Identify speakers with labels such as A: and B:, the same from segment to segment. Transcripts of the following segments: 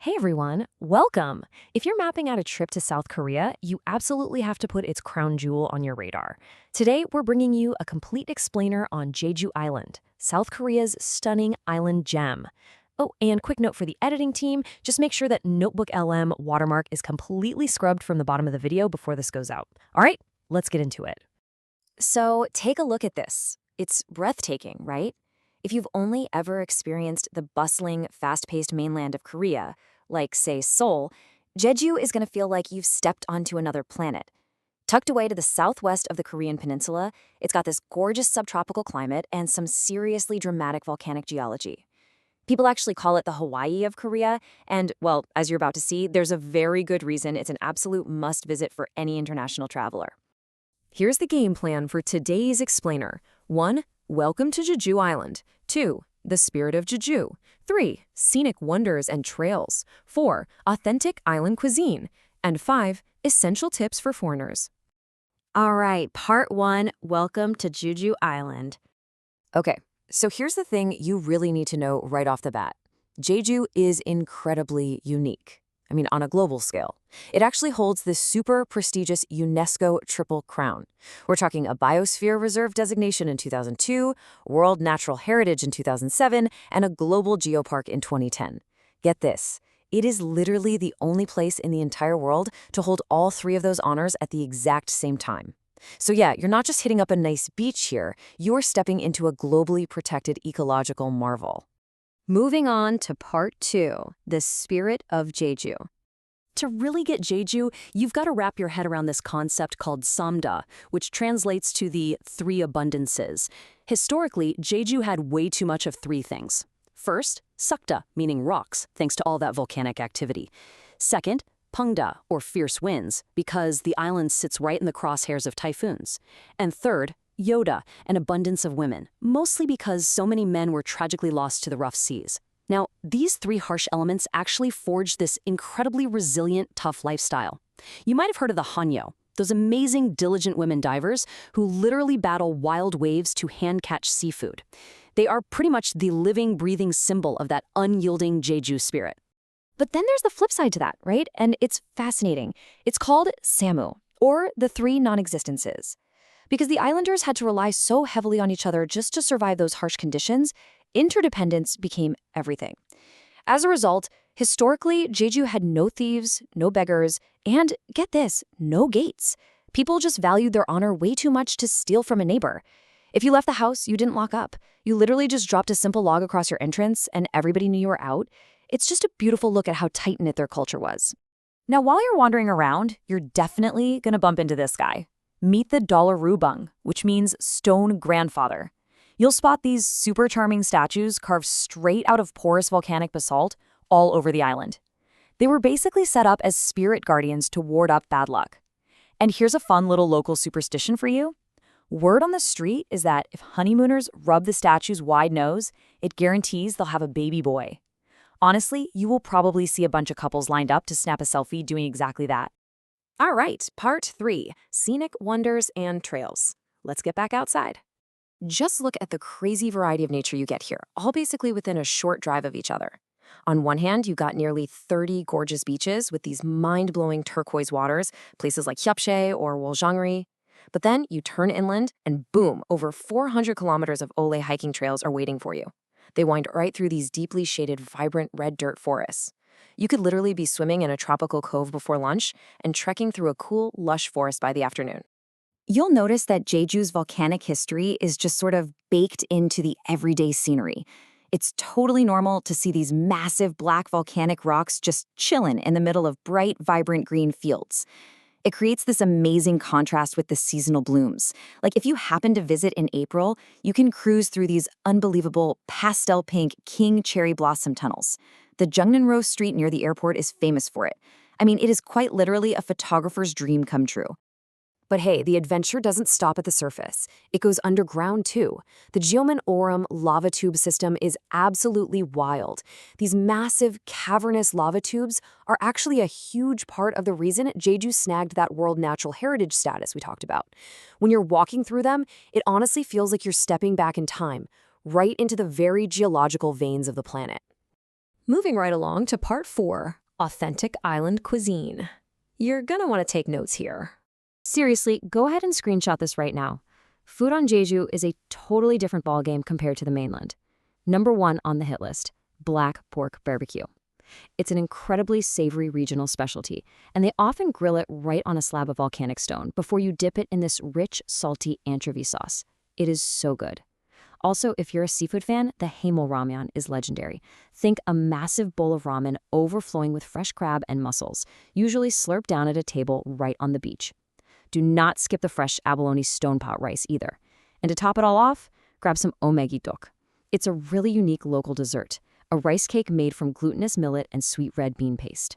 A: Hey everyone, welcome! If you're mapping out a trip to South Korea, you absolutely have to put its crown jewel on your radar. Today, we're bringing you a complete explainer on Jeju Island, South Korea's stunning island gem. Oh, and quick note for the editing team, just make sure that Notebook LM watermark is completely scrubbed from the bottom of the video before this goes out. All right, let's get into it. So take a look at this. It's breathtaking, right? If you've only ever experienced the bustling, fast-paced mainland of Korea, like, say, Seoul, Jeju is going to feel like you've stepped onto another planet. Tucked away to the southwest of the Korean peninsula, it's got this gorgeous subtropical climate and some seriously dramatic volcanic geology. People actually call it the Hawaii of Korea, and, well, as you're about to see, there's a very good reason it's an absolute must-visit for any international traveler. Here's the game plan for today's explainer. 1. Welcome to Jeju Island. 2. The spirit of Jeju. 3. Scenic wonders and trails. 4. Authentic island cuisine. And 5. Essential tips for foreigners. All right, part 1, welcome to Jeju Island. Okay, so here's the thing you really need to know right off the bat. Jeju is incredibly unique. I mean, on a global scale. It actually holds this super prestigious UNESCO Triple Crown. We're talking a Biosphere Reserve designation in 2002, World Natural Heritage in 2007, and a Global Geopark in 2010. Get this, it is literally the only place in the entire world to hold all 3 of those honors at the exact same time. So yeah, you're not just hitting up a nice beach here, you're stepping into a globally protected ecological marvel. Moving on to part 2, the spirit of Jeju. To really get Jeju, you've got to wrap your head around this concept called samda, which translates to the 3 abundances. Historically, Jeju had way too much of 3 things. First, sakda, meaning rocks, thanks to all that volcanic activity. Second, pungda, or fierce winds, because the island sits right in the crosshairs of typhoons. And third, yoda, an abundance of women, mostly because so many men were tragically lost to the rough seas. Now, these 3 harsh elements actually forged this incredibly resilient, tough lifestyle. You might have heard of the Hanyo, those amazing, diligent women divers who literally battle wild waves to hand-catch seafood. They are pretty much the living, breathing symbol of that unyielding Jeju spirit. But then there's the flip side to that, right? And it's fascinating. It's called Samu, or the 3 non-existences. Because the islanders had to rely so heavily on each other just to survive those harsh conditions, interdependence became everything. As a result, historically, Jeju had no thieves, no beggars, and, get this, no gates. People just valued their honor way too much to steal from a neighbor. If you left the house, you didn't lock up. You literally just dropped a simple log across your entrance, and everybody knew you were out. It's just a beautiful look at how tight-knit their culture was. Now, while you're wandering around, you're definitely going to bump into this guy. Meet the Dollar Rubung, which means stone grandfather. You'll spot these super charming statues carved straight out of porous volcanic basalt all over the island. They were basically set up as spirit guardians to ward up bad luck. And here's a fun little local superstition for you. Word on the street is that if honeymooners rub the statue's wide nose, it guarantees they'll have a baby boy. Honestly, you will probably see a bunch of couples lined up to snap a selfie doing exactly that. All right, part 3, scenic wonders and trails. Let's get back outside. Just look at the crazy variety of nature you get here, all basically within a short drive of each other. On one hand, you got nearly 30 gorgeous beaches with these mind-blowing turquoise waters, places like Hyupche or Woljangri. But then you turn inland and boom, over 400 kilometers of Ole hiking trails are waiting for you. They wind right through these deeply shaded, vibrant red dirt forests. You could literally be swimming in a tropical cove before lunch and trekking through a cool, lush forest by the afternoon. You'll notice that Jeju's volcanic history is just sort of baked into the everyday scenery. It's totally normal to see these massive black volcanic rocks just chillin' in the middle of bright, vibrant green fields. It creates this amazing contrast with the seasonal blooms. Like if you happen to visit in April, you can cruise through these unbelievable pastel pink king cherry blossom tunnels. The Jeonnam Street near the airport is famous for it. I mean, it is quite literally a photographer's dream come true. But hey, the adventure doesn't stop at the surface. It goes underground too. The Jeonnam lava tube system is absolutely wild. These massive, cavernous lava tubes are actually a huge part of the reason Jeju snagged that World Natural Heritage status we talked about. When you're walking through them, it honestly feels like you're stepping back in time, right into the very geological veins of the planet. Moving right along to part 4, authentic island cuisine. You're gonna want to take notes here. Seriously, go ahead and screenshot this right now. Food on Jeju is a totally different ballgame compared to the mainland. Number 1 on the hit list, black pork barbecue. It's an incredibly savory regional specialty, and they often grill it right on a slab of volcanic stone before you dip it in this rich, salty anchovy sauce. It is so good. Also, if you're a seafood fan, the Haemul ramyeon is legendary. Think a massive bowl of ramen overflowing with fresh crab and mussels, usually slurped down at a table right on the beach. Do not skip the fresh abalone stone pot rice either. And to top it all off, grab some omegi-dok. It's a really unique local dessert, a rice cake made from glutinous millet and sweet red bean paste.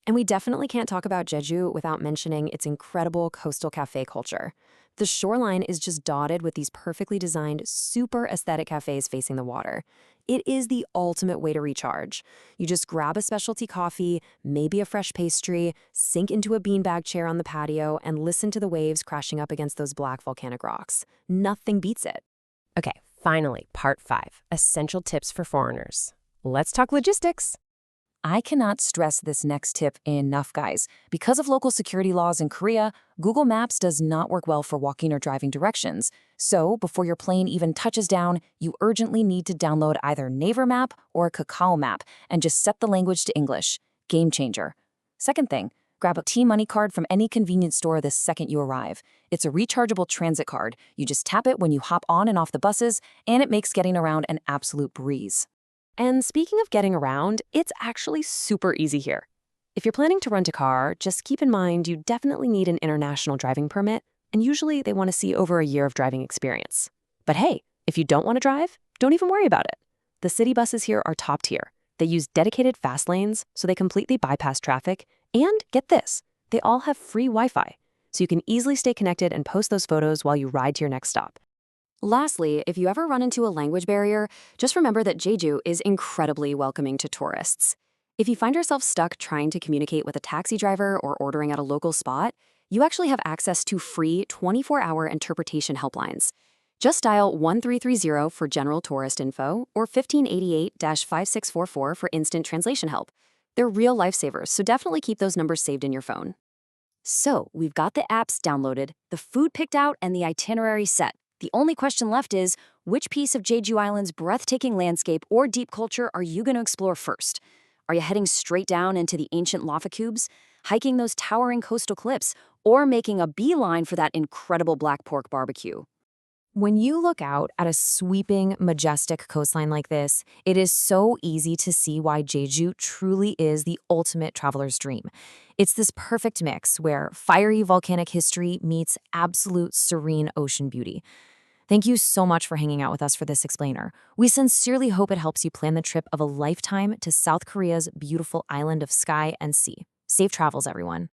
A: And we definitely can't talk about Jeju without mentioning its incredible coastal cafe culture. The shoreline is just dotted with these perfectly designed, super aesthetic cafes facing the water. It is the ultimate way to recharge. You just grab a specialty coffee, maybe a fresh pastry, sink into a beanbag chair on the patio, and listen to the waves crashing up against those black volcanic rocks. Nothing beats it.
B: Okay, finally, part 5, essential tips for foreigners. Let's talk logistics.
C: I cannot stress this next tip enough, guys. Because of local security laws in Korea, Google Maps does not work well for walking or driving directions. So, before your plane even touches down, you urgently need to download either Naver Map or Kakao Map and just set the language to English. Game changer. Second thing, grab a T-Money card from any convenience store the second you arrive. It's a rechargeable transit card. You just tap it when you hop on and off the buses, and it makes getting around an absolute breeze.
A: And speaking of getting around, it's actually super easy here. If you're planning to rent a car, just keep in mind you definitely need an international driving permit, and usually they want to see over a year of driving experience. But hey, if you don't want to drive, don't even worry about it. The city buses here are top tier. They use dedicated fast lanes, so they completely bypass traffic, and get this, they all have free Wi-Fi, so you can easily stay connected and post those photos while you ride to your next stop. Lastly, if you ever run into a language barrier, just remember that Jeju is incredibly welcoming to tourists. If you find yourself stuck trying to communicate with a taxi driver or ordering at a local spot, you actually have access to free 24-hour interpretation helplines. Just dial 1330 for general tourist info or 1588-5644 for instant translation help. They're real lifesavers, so definitely keep those numbers saved in your phone. So, we've got the apps downloaded, the food picked out, and the itinerary set. The only question left is, which piece of Jeju Island's breathtaking landscape or deep culture are you going to explore first? Are you heading straight down into the ancient lava cubes, hiking those towering coastal cliffs, or making a beeline for that incredible black pork barbecue?
C: When you look out at a sweeping, majestic coastline like this, it is so easy to see why Jeju truly is the ultimate traveler's dream. It's this perfect mix where fiery volcanic history meets absolute serene ocean beauty. Thank you so much for hanging out with us for this explainer. We sincerely hope it helps you plan the trip of a lifetime to South Korea's beautiful island of sky and sea. Safe travels, everyone.